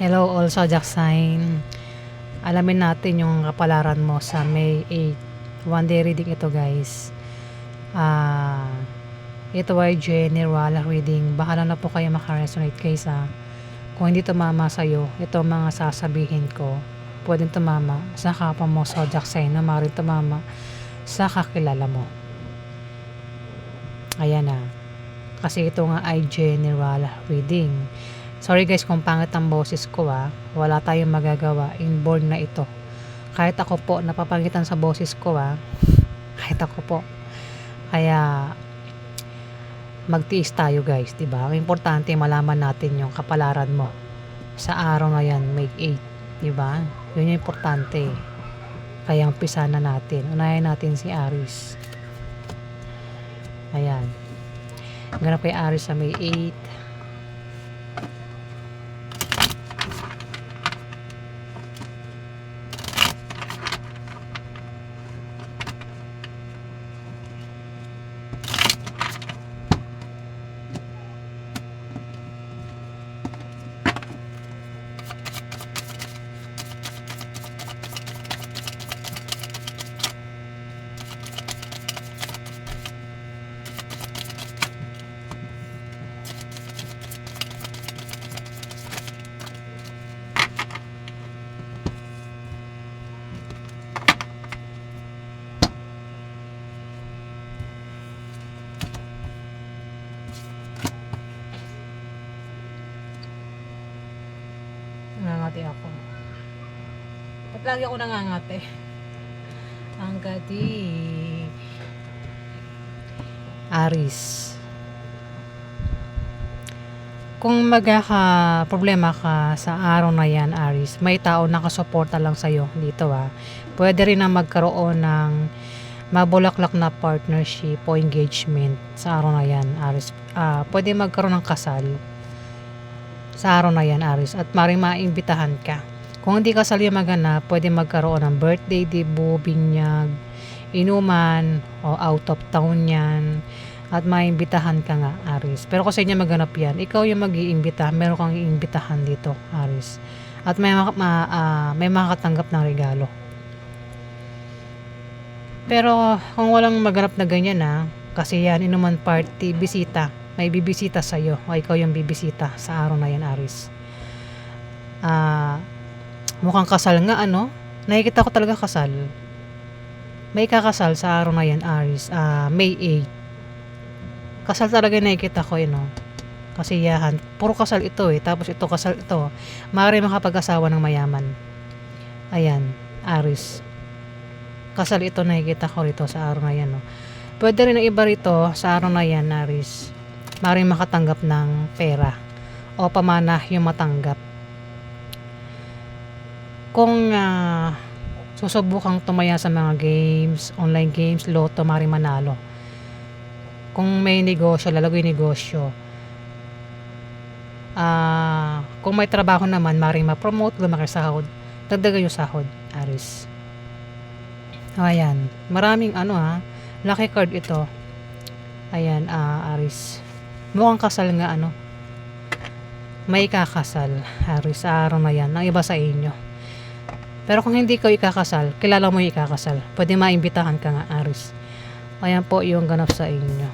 Hello all zodiac sign. Alamin natin yung kapalaran mo sa May 8. One day reading ito guys. Ito ay general reading. Bahala na po kayo makaresonate guys ha. Kung hindi tumama sa'yo, ito mga sasabihin ko. Pwedeng tumama sa kapwa mo zodiac sign na maaaring tumama sa kakilala mo. Ayan na. Kasi ito nga ay general reading. Sorry guys kung pangit ang boses ko wala tayong magagawa, inborn na ito. Kahit ako po, napapangitan sa boses ko kahit ako po. Kaya magtiis tayo guys, diba? Ang importante malaman natin yung kapalaran mo sa araw na yan, May 8, diba? Yun yung importante. Kaya umpisa na natin. Unahin natin si Aries. Ayan. Ganap kay Aries sa May 8. Nangangati ako. Ba't lagi ako nangangati? Ang gadi. Aries. Kung magkaka-problema ka sa araw na yan, Aries, may tao nakasuporta lang sa'yo dito Pwede rin na magkaroon ng mabulaklak na partnership o engagement sa araw na yan, Aries. Pwede magkaroon ng kasal sa araw na yan, Aries, at maring maimbitahan ka. Kung hindi kasal yung maganap, pwede magkaroon ng birthday, debut, binyag, inuman, o out of town yan, at maimbitahan ka nga, Aries. Pero kasi niya maganap yan, ikaw yung mag-iimbita, meron kang iimbitahan dito, Aries. At may makakatanggap ng regalo. Pero kung walang maganap na ganyan kasi yan, inuman party, bisita, may bibisita sa'yo o ikaw yung bibisita sa araw na yan, Aries. Mukhang kasal nga nakikita ko talaga kasal. May kakasal sa araw na yan, Aries. May 8. Kasal talaga yung nakikita ko kasiyahan. Puro kasal ito tapos ito kasal ito. Maaari makapag-asawa ng mayaman. Ayan, Aries. Kasal ito nakikita ko rito sa araw na yan Pwede rin na iba rito sa araw na yan, Aries. Maaaring makatanggap ng pera o pamana yung matanggap. Kung susubukang tumaya sa mga games, online games, loto, maaaring manalo. Kung may negosyo, lalagoy negosyo. Kung may trabaho naman, maaaring ma-promote, lumaki sahod, dagdagan yung sahod, Aries. Ayan, maraming lucky card ito. Ayan, Aries. Mukhang kasal nga may kakasal, Aries, sa araw na yan, ng iba sa inyo. Pero kung hindi ka ikakasal, kilala mo yung ikakasal, pwede maimbitahan ka nga, Aries. Ayan po yung ganap sa inyo.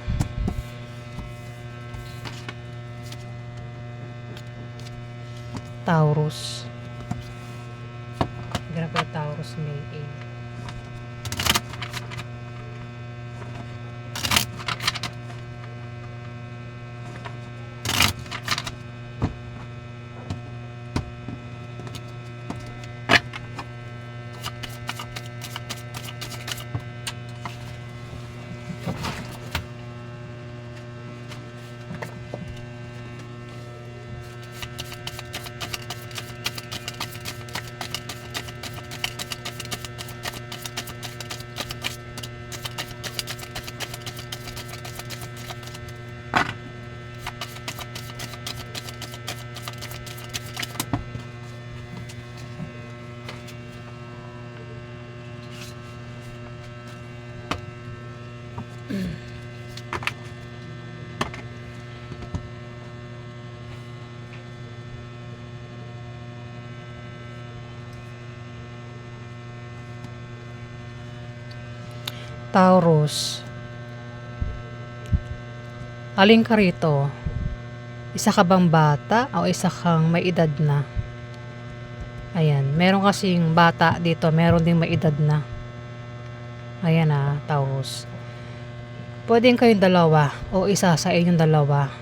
Taurus. Ganap yung Taurus, May 8. Taurus, alin ka rito? Isa ka bang bata o isa kang may edad na? Ayan, meron kasing bata dito, meron ding may edad na. Ayan Taurus. Pwedeng kayong dalawa o isa sa inyong dalawa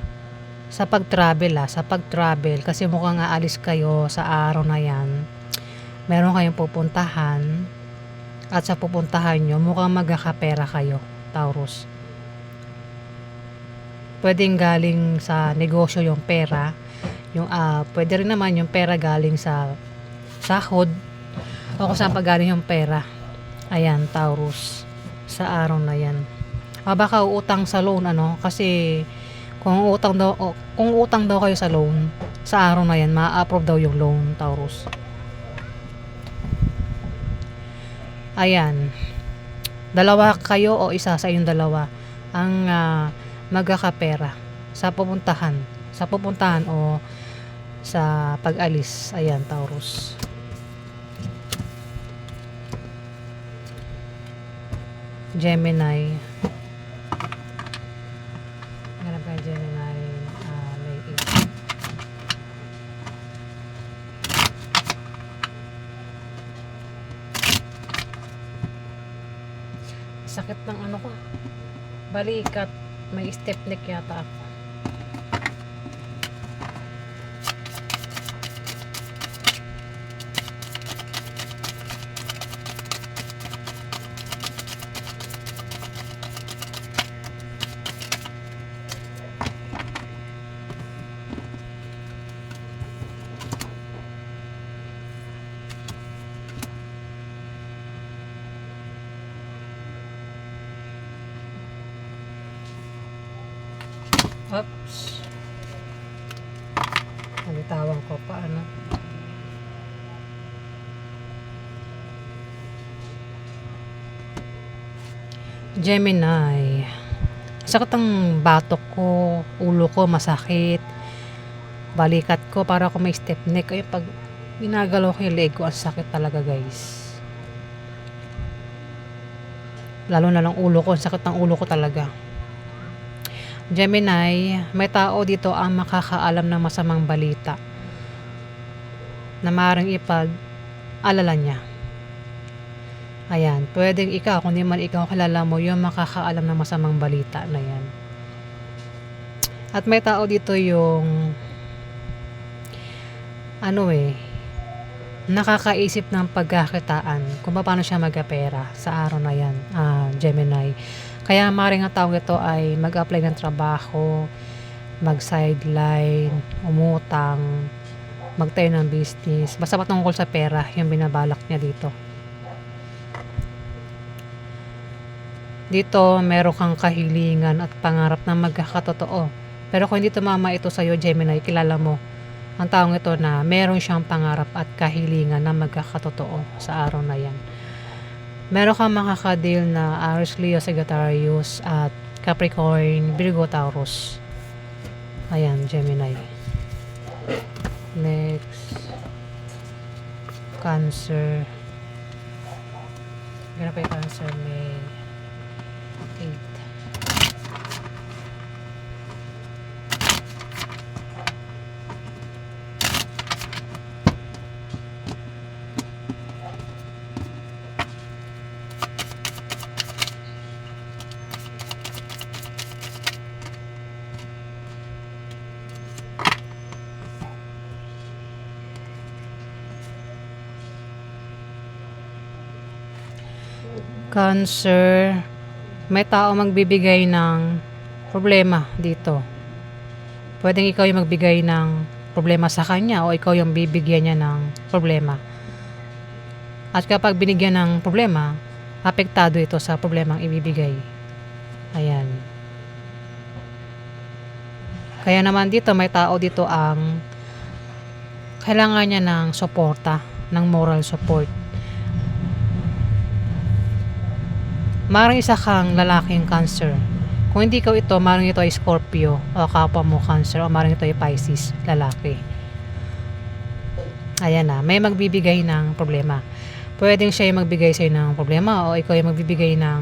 sa pag-travel kasi mukhang aalis kayo sa araw na yan. Meron kayong pupuntahan at sa pupuntahan nyo mukhang magkakapera kayo, Taurus. Pwedeng galing sa negosyo yung pera, pwede rin naman yung pera galing sa sahod o kung saan pa galing yung pera. Ayan, Taurus, sa araw na yan. Baka uutang sa loan kasi kung utang daw kayo sa loan, sa araw na yan ma-approve daw yung loan, Taurus. Ayan, dalawa kayo o isa sa inyong dalawa ang magkakapera sa pupuntahan o sa pag-alis. Ayan, Taurus. Gemini, ganap kayo Gemini, May 8. Sakit ng ko, balikat, may step neck yata ako. Oops. Nalitawan ko pa Gemini. Sakit ang batok ko, ulo ko masakit, balikat ko para ako may step neck. Ay pag ginagalaw ko yung leg ko, ang sakit talaga guys. Lalo na lang ulo ko, ang sakit ng ulo ko talaga. Gemini, may tao dito ang makakaalam ng masamang balita na maaaring ipag-alala niya. Ayan, pwedeng ikaw, kung di man ikaw kilala mo, yung makakaalam ng masamang balita na yan. At may tao dito yung nakakaisip ng pagkakitaan kung paano siya magkapera sa araw na yan, Gemini. Kaya maaaring ang tao ito ay mag-apply ng trabaho, mag-sideline, umutang, magtayo ng business. Basta patungkol sa pera, yung binabalak niya dito. Dito, meron kang kahilingan at pangarap na magkakatotoo. Pero kung hindi tumama ito sa'yo, Gemini, kilala mo ang taong ito na meron siyang pangarap at kahilingan na magkakatotoo sa araw na yan. Meron kang makakadeal na Aries, Leo, Sagittarius at Capricorn, Virgo, Taurus. Ayan, Gemini. Next, Cancer. Ganun pa yung Cancer, May 8. Cancer, may tao magbibigay ng problema dito. Pwedeng ikaw yung magbigay ng problema sa kanya o ikaw yung bibigyan niya ng problema. At kapag binigyan ng problema, apektado ito sa problemang ibibigay. Ayan. Kaya naman dito, may tao dito ang kailangan niya ng suporta, ng moral support. Maaaring isa kang lalaking Cancer. Kung hindi ikaw ito, maaaring ito ay Scorpio o kapwa mo Cancer o maaaring ito ay Pisces, lalaki. Ayan may magbibigay ng problema. Pwedeng siya yung magbigay sa'yo ng problema o ikaw yung magbibigay ng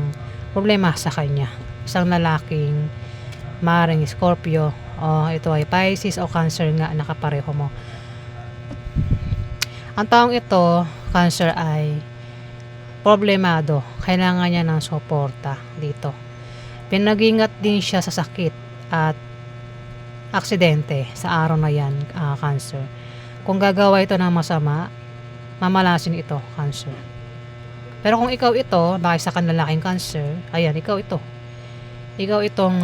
problema sa kanya. Isang lalaking maaaring Scorpio o ito ay Pisces o Cancer nga nakapareho mo. Ang taong ito, Cancer, ay problemado. Kailangan niya ng suporta dito. Pinag-ingat din siya sa sakit at aksidente sa araw na yan, Cancer. Kung gagawa ito ng masama, mamalasin ito, Cancer. Pero kung ikaw ito, bakit sa kanlalaking Cancer, ayan, ikaw ito. Ikaw itong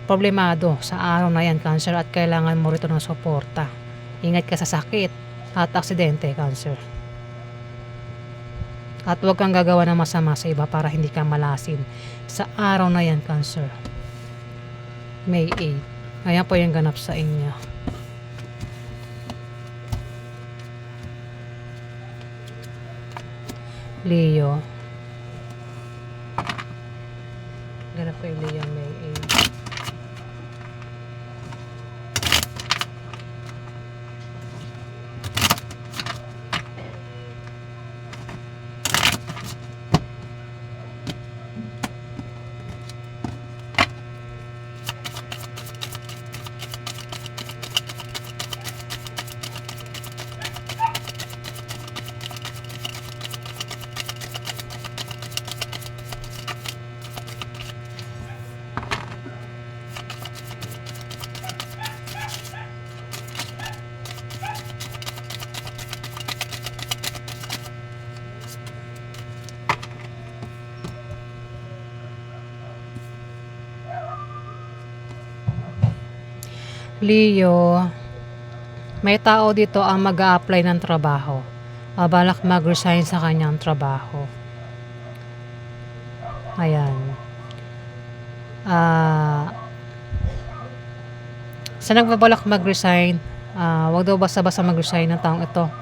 problemado sa araw na yan, Cancer, at kailangan mo rito ng suporta. Ingat ka sa sakit at aksidente, Cancer. At huwag kang gagawa ng masama sa iba para hindi ka malasin sa araw na yan, Cancer. May 8. Ayan po yung ganap sa inyo. Leo. Ganap ko yung Leo, May 8. Leo, may tao dito ang mag-a-apply ng trabaho. Balak mag-resign sa kanyang trabaho. Ayan. Sa nagbabalak mag-resign, wag daw basta-basta mag-resign ng taong ito.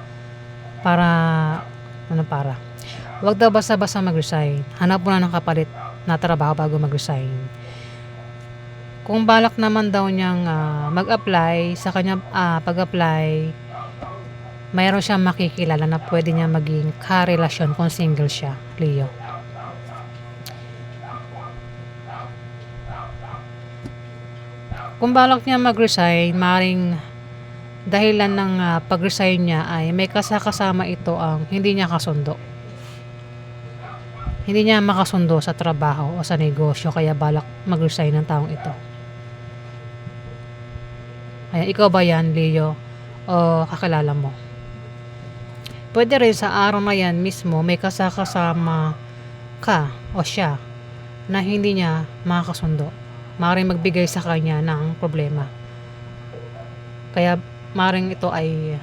Wag daw basta-basta mag-resign. Hanap muna ng kapalit na trabaho bago mag-resign. Kung balak naman daw niyang mag-apply, sa kanyang pag-apply, mayroon siyang makikilala na pwede niya maging karelasyon kung single siya, Leo. Kung balak niya mag-resign, maring dahilan ng pag-resign niya ay may kasama ito ang hindi niya kasundo. Hindi niya makasundo sa trabaho o sa negosyo, kaya balak mag-resign ng taong ito. Ayan, ikaw ba yan, Leo? O kakilala mo? Pwede rin sa araw na yan mismo may kasama ka o siya na hindi niya makakasundo. Maaaring magbigay sa kanya ng problema. Kaya maaaring ito ay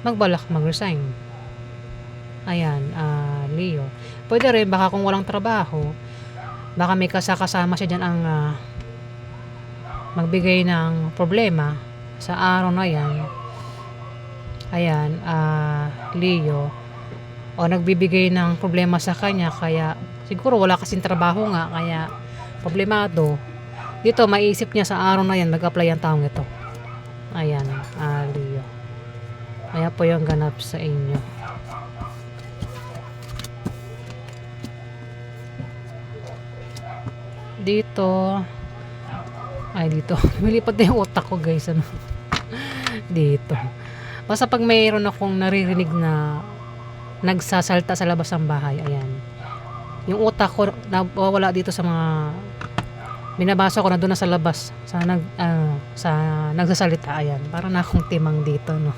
magbalak mag-resign. Ayan, Leo. Pwede rin baka kung walang trabaho, baka may kasama siya dyan ang magbigay ng problema sa araw na yan. Ayan, Leo. O nagbibigay ng problema sa kanya, kaya siguro wala kasing trabaho nga, kaya problemado. Dito maiisip niya sa araw na yan mag-apply ang taong ito. Ayan, Leo. Kaya po yung ganap sa inyo. Dito lumilipat na yung utak ko, guys, ano. Dito basta pag mayroon akong naririnig na nagsasalta sa labas ng bahay, ayan, yung utak ko nawawala dito sa mga binabasa ko na doon na sa labas sa nagsasalita. Ayan, para na akong timang dito, no.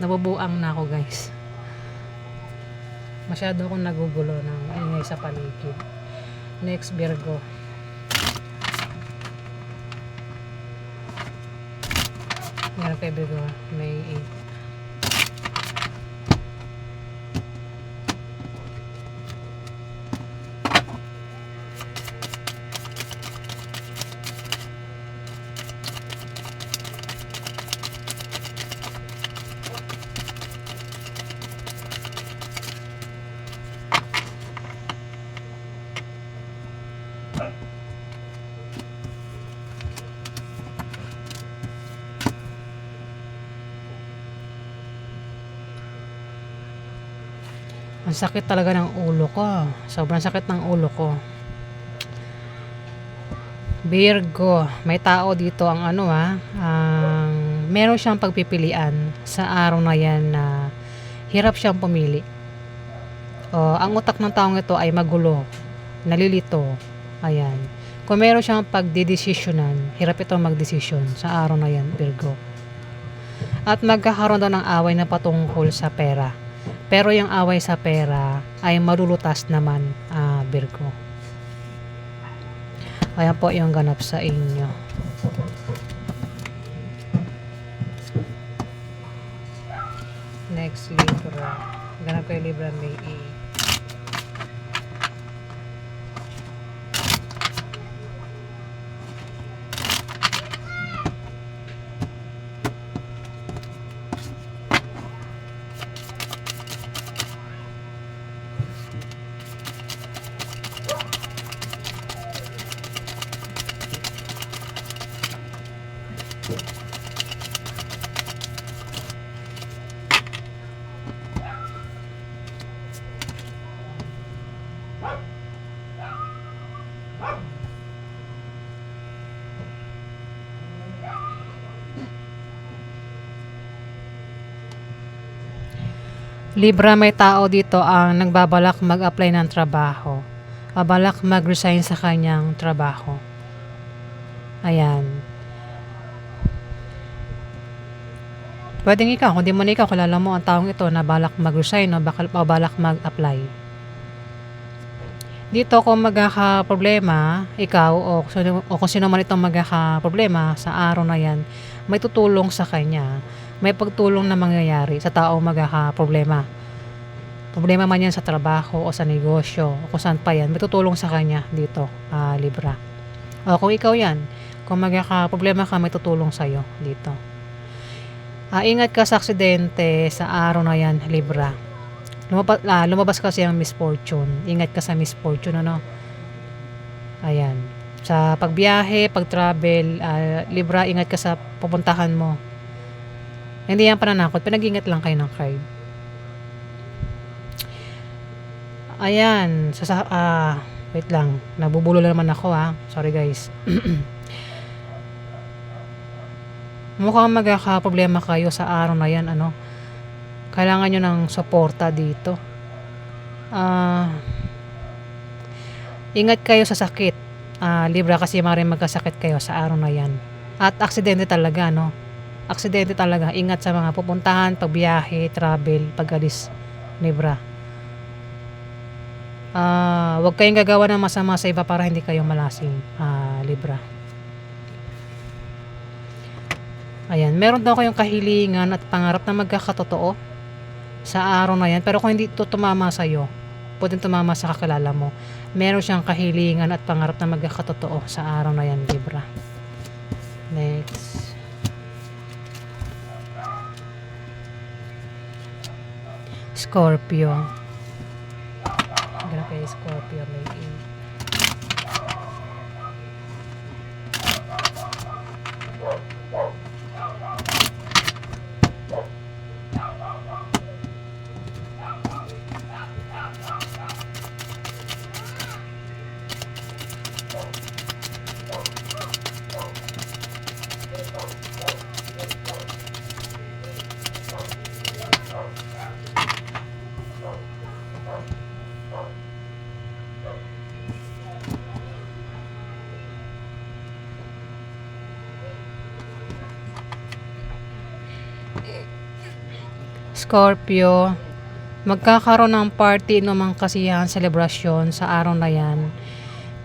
Nabubuang na ako, guys. Masyado akong nagugulo ng ingay sa paligid. Next, Virgo. Meron kay Virgo, May 8. Ang sakit talaga ng ulo ko. Sobrang sakit ng ulo ko. Virgo, may tao dito ang ang meron siyang pagpipilian sa araw na yan na hirap siyang pumili. Ang utak ng taong ito ay magulo, nalilito. Ayan. Kung meron siyang pagdidesisyonan, hirap ito magdesisyon sa araw na yan, Virgo. At magkakaroon daw ng away na patungkol sa pera. Pero yung away sa pera ay malulutas naman, Virgo. Ayan po yung ganap sa inyo. Next, Libra. Ganap kay Libra, May 8. Libra, may tao dito ang nagbabalak mag-apply ng trabaho. Babalak mag-resign sa kanyang trabaho. Ayan. Pwedeng ikaw, kung di mo na ikaw, kilala mo ang taong ito na balak mag-resign o balak mag-apply. Dito kung magkakaproblema, ikaw o kung sino man itong magkakaproblema sa araw na yan, may tutulong sa kanya. May pagtulong na mangyayari sa taong magkakaproblema. Problema man yan sa trabaho o sa negosyo o kung saan pa yan, may tutulong sa kanya dito, Libra. O kung ikaw yan, kung magkakaproblema ka, may tutulong sa'yo dito. Ingat ka sa aksidente sa araw na yan, Libra. Lumabas kasi ang misfortune. Ingat ka sa misfortune, Ayan. Sa pagbiyahe, pag-travel, Libra, ingat ka sa pupuntahan mo. Hindi yan pananakot, pinag-ingat lang kayo ng card. Ayan, wait lang, nabubulo naman ako sorry guys. Mukhang magkakaproblema kayo sa araw na yan, kailangan nyo ng suporta dito. Ingat kayo sa sakit, Libra, kasi maaaring magkasakit kayo sa araw na yan. At aksidente talaga, aksidente talaga. Ingat sa mga pupuntahan, pagbiyahe, travel, pag-alis, Libra. Huwag kayong gagawa ng masama sa iba para hindi kayo malasing, Libra. Ayan, meron daw kayong kahilingan at pangarap na magkakatotoo sa araw na yan. Pero kung hindi ito tumama sa'yo, pwedeng tumama sa kakilala mo. Meron siyang kahilingan at pangarap na magkakatotoo sa araw na yan, Libra. Next. Scorpio. Ganap kay Scorpio, May 8. Scorpio, magkakaroon ng party ng kasiyahan, selebrasyon sa araw na yan.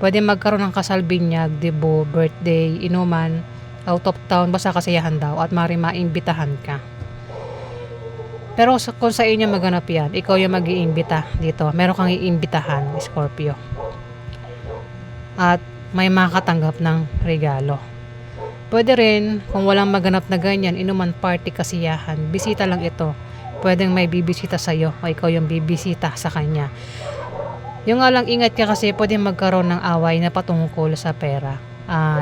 Pwede magkaroon ng kasal, binyag, debut, birthday, inuman, out of town, basta kasiyahan daw at maimbitahan ka. Pero kung sa inyo maganap yan, ikaw yung mag-iimbita dito. Meron kang iimbitahan, Scorpio. At may makatanggap ng regalo. Pwede rin, kung walang maganap na ganyan, inuman, party, kasiyahan, bisita lang ito. Pwedeng may bibisita sa'yo o ikaw yung bibisita sa kanya. Yung nga lang, ingat ka kasi pwede magkaroon ng away na patungkol sa pera,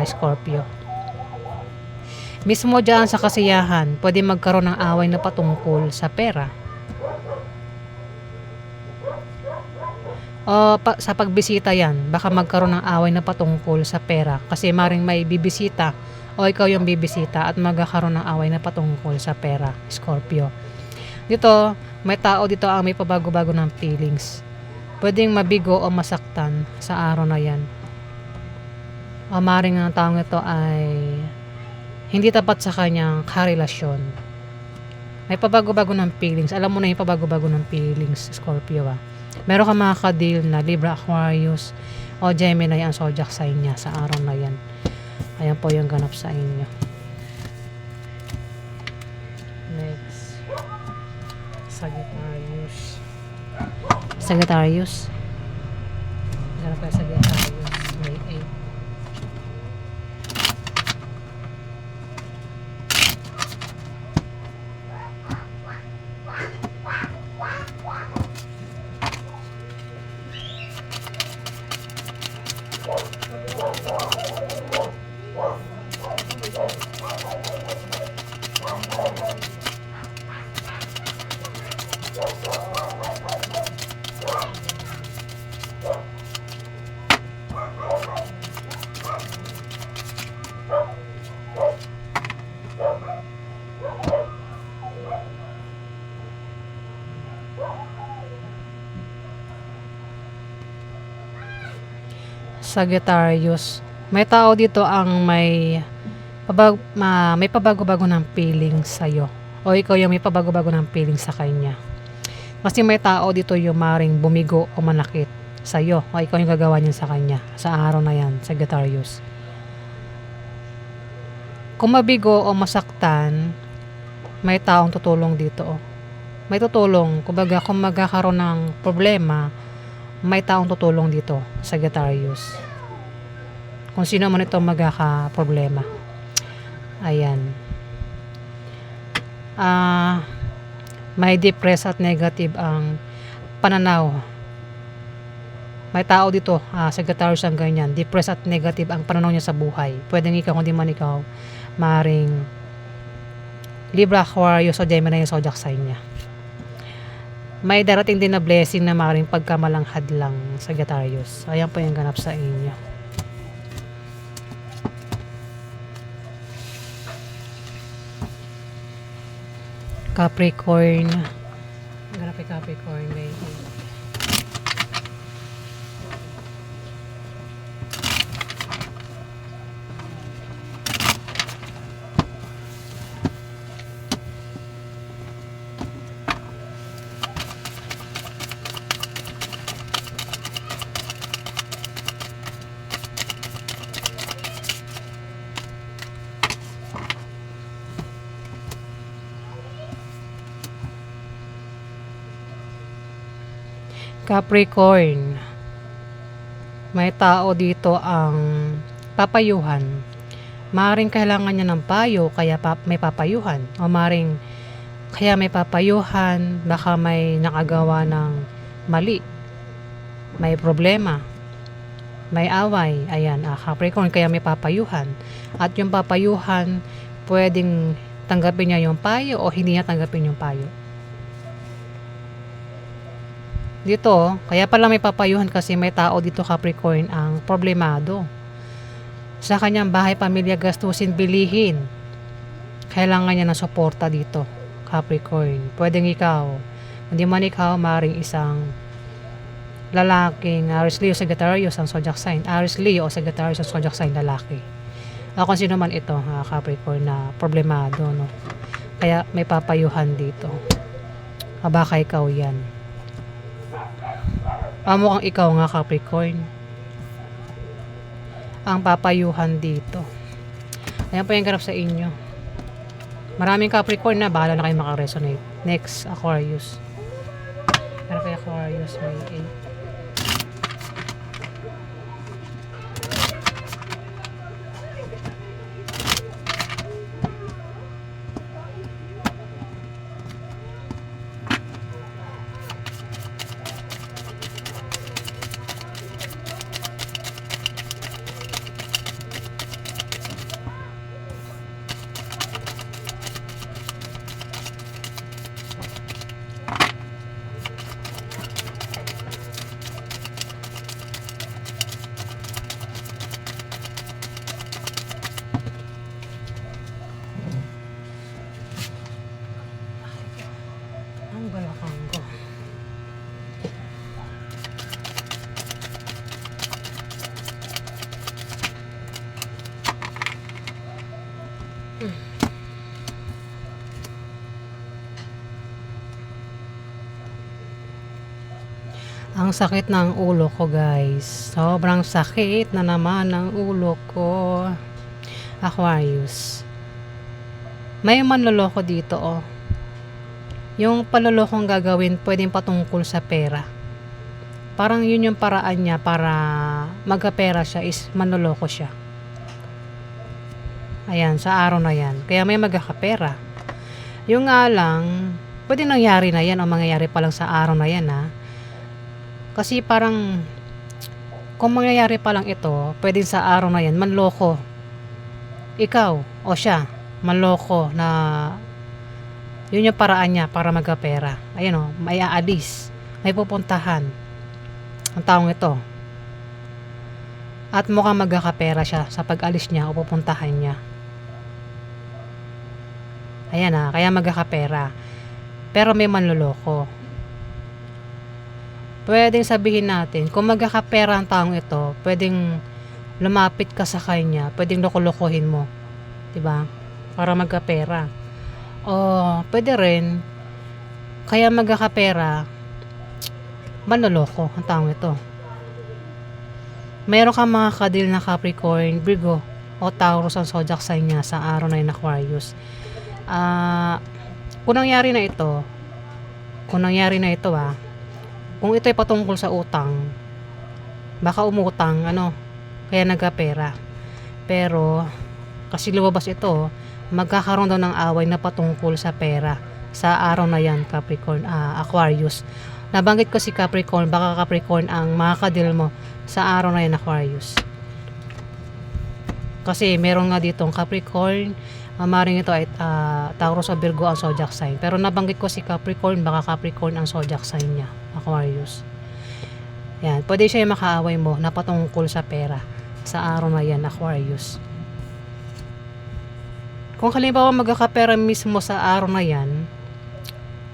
Scorpio. Mismo dyan sa kasiyahan, pwede magkaroon ng away na patungkol sa pera. O sa pagbisita yan, baka magkaroon ng away na patungkol sa pera kasi maring may bibisita o ikaw yung bibisita at magkakaroon ng away na patungkol sa pera, Scorpio. Dito, may tao dito ang may pabago-bago ng feelings. Pwedeng mabigo o masaktan sa araw na yan. O maring ang taong ito ay hindi tapat sa kanyang karelasyon. May pabago-bago ng feelings. Alam mo na yung pabago-bago ng feelings, Scorpio Meron ka mga ka-deal na Libra, Aquarius, o Gemini ang zodiac sign niya sa araw na yan. Ayan po yung ganap sa inyo. Next. Sagittarius. Sagittarius. Ganap kayo Sagittarius. May 8. Sagittarius. May tao dito ang may pabago-bago ng feeling sa'yo. O ikaw yung may pabago-bago ng feeling sa kanya. Kasi may tao dito yung maring bumigo o manakit sa'yo. O ikaw yung gagawa niyan sa kanya. Sa araw na yan, Sagittarius. Kung mabigo o masaktan, may taong tutulong dito. May tutulong. Kumbaga, kung magkakaroon ng problema, may taong tutulong dito, Sagittarius. Kung sino man ito magkaka-problema. Ayan. May depressed at negative ang pananaw. May tao dito, Sagittarius ang ganyan. Depressed at negative ang pananaw niya sa buhay. Pwedeng ikaw, kung di man ikaw, maring Libra, Aquarius, o Gemini yung zodiac sign niya. May darating din na blessing na maring pagkamalanghad lang, Sagittarius. Ayan po yung ganap sa inyo. Capricorn. Ganap kay Capricorn. May Capricorn. May tao dito ang papayuhan. Maring kailangan niya ng payo, kaya may papayuhan. O maring kaya may papayuhan, baka may nakagawa ng mali. May problema. May away. Ayan, Capricorn, kaya may papayuhan. At yung papayuhan, pwedeng tanggapin niya yung payo o hindi niya tanggapin yung payo. Dito, kaya pala may papayuhan kasi may tao dito, Capricorn, ang problemado. Sa kanyang bahay, pamilya, gastusin, bilihin. Kailangan niya ng suporta dito, Capricorn. Pwedeng ikaw, hindi man ikaw, maring isang lalaking Aries, Leo, Sagittarius ang zodiac sign. Aries, Leo, o Sagittarius ang zodiac sign lalaki. Kung sino man ito, Capricorn, na problemado, no? Kaya may papayuhan dito. Baka ikaw yan. Mukhang ikaw nga, Capricorn, ang papayuhan dito. Ayan po yung ganap sa inyo. Maraming Capricorn na, bahala na kayo makaresonate. Next, Aquarius. Ano kaya Aquarius? May 8. Ang sakit ng ulo ko, guys. Sobrang sakit na naman ng ulo ko. Aquarius. May manloloko dito, oh. Yung panlolokong gagawin, pwedeng patungkol sa pera. Parang yun yung paraan niya para magkapera siya is manloloko siya. Ayan, sa araw na yan. Kaya may magkakapera. Yung nga lang, pwede nangyari na yan o mangyayari pa lang sa araw na yan, ha. Kasi parang, kung mangyayari pa lang ito, pwede sa araw na yan, manloko. Ikaw o siya, manloko na yun yung paraan niya para magkapera. Ayan o, may aalis, may pupuntahan ang taong ito. At mukhang magkakapera siya sa pag-alis niya o pupuntahan niya. Ayan na, kaya magkakapera. Pero may manloloko. Pwedeng sabihin natin, kung magkakapera ang taong ito, pwedeng lumapit ka sa kanya, pwedeng loko-lokohin mo. Diba? Para magkapera. O pwede rin, kaya magkakapera, manloloko ang taong ito. Meron kang mga kadil na Capricorn, Virgo, o Taurus ang zodiac sign niya sa araw na yun, Aquarius. Kung nangyari na ito, kung ito ay patungkol sa utang, baka umutang, kaya nagkapera. Pero, kasi lumabas ito, magkakaroon daw ng away na patungkol sa pera sa araw na yan, Capricorn, Aquarius. Nabanggit ko si Capricorn, baka Capricorn ang makakadil mo sa araw na yan, Aquarius. Kasi meron nga ditong Capricorn, maring ito ay Taurus o Virgo ang zodiac sign. Pero nabanggit ko si Capricorn, baka Capricorn ang zodiac sign niya, Aquarius. Yan, pwede siya yung makaaway mo na patungkol sa pera sa araw na yan, Aquarius. Kung halimbawa magkakapera mismo sa araw na yan,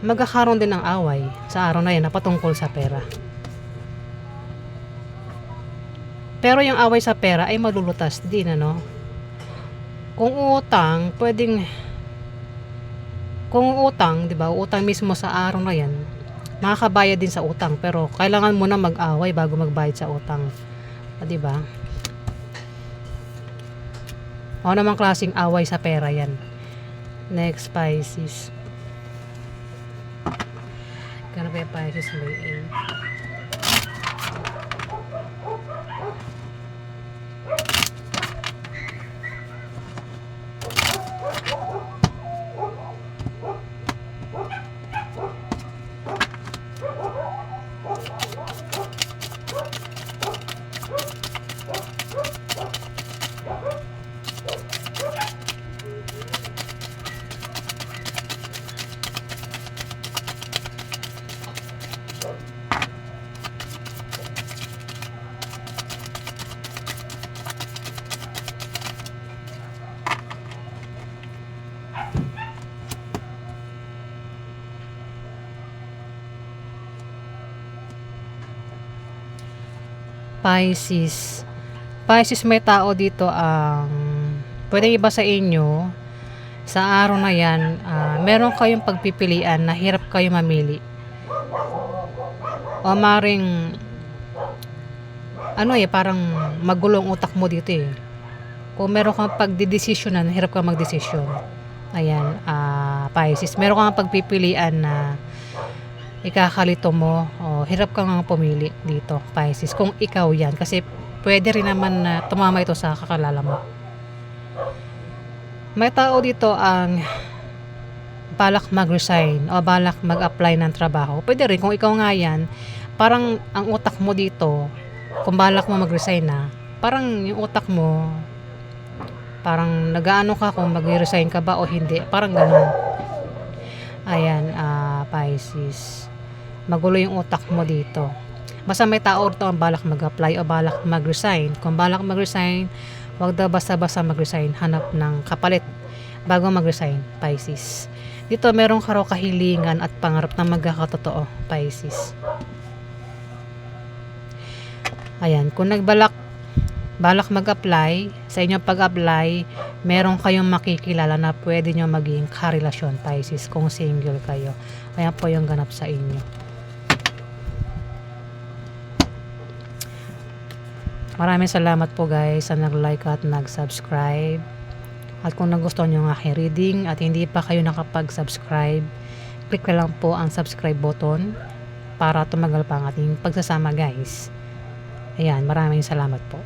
magkakaroon din ng away sa araw na yan na patungkol sa pera. Pero yung away sa pera ay malulutas din, Kung utang, di ba, utang mismo sa araw na yan, makakabayad din sa utang, pero kailangan mo na mag-away bago magbayad sa utang. Di ba? O namang klaseng away sa pera yan. Next, Pisces. Gano ba yung Pisces may A? Pisces. Pisces, may tao dito ang pwedeng iba sa inyo sa araw na yan. Meron kayong pagpipilian na hirap kayo mamili. O maring parang magulong utak mo dito eh. Kung meron kang pagdidesisyonan, hirap kang magdesisyon. Ayan, Pisces. Meron kang pagpipilian na ikakalito mo o hirap kang pumili dito, Pisces, kung ikaw yan, kasi pwede rin naman na tumama ito sa kakalala mo. May tao dito ang balak mag-resign o balak mag-apply ng trabaho. Pwede rin kung ikaw nga yan, parang ang utak mo dito, kung balak mo mag-resign na, parang yung utak mo parang nag-aano ka kung mag-resign ka ba o hindi, parang ganun. Ayan, Pisces, magulo yung utak mo dito. Basta may tao ito ang balak mag-apply o balak mag-resign. Kung balak mag-resign, wag daw basta-basta mag-resign. Hanap ng kapalit bago mag-resign, Pisces. Dito meron ka raw kahilingan at pangarap na magkakatotoo, Pisces. Ayan, kung nagbalak balak mag-apply, sa inyong pag-apply, meron kayong makikilala na pwede nyo maging karelasyon, Pisces, kung single kayo. Ayan po yung ganap sa inyo. Maraming salamat po guys sa nag-like at nag-subscribe. At kung nagustuhan nyo ang aking reading at hindi pa kayo nakapag-subscribe, click na lang po ang subscribe button para tumagal pa ang ating pagsasama guys. Ayan, maraming salamat po.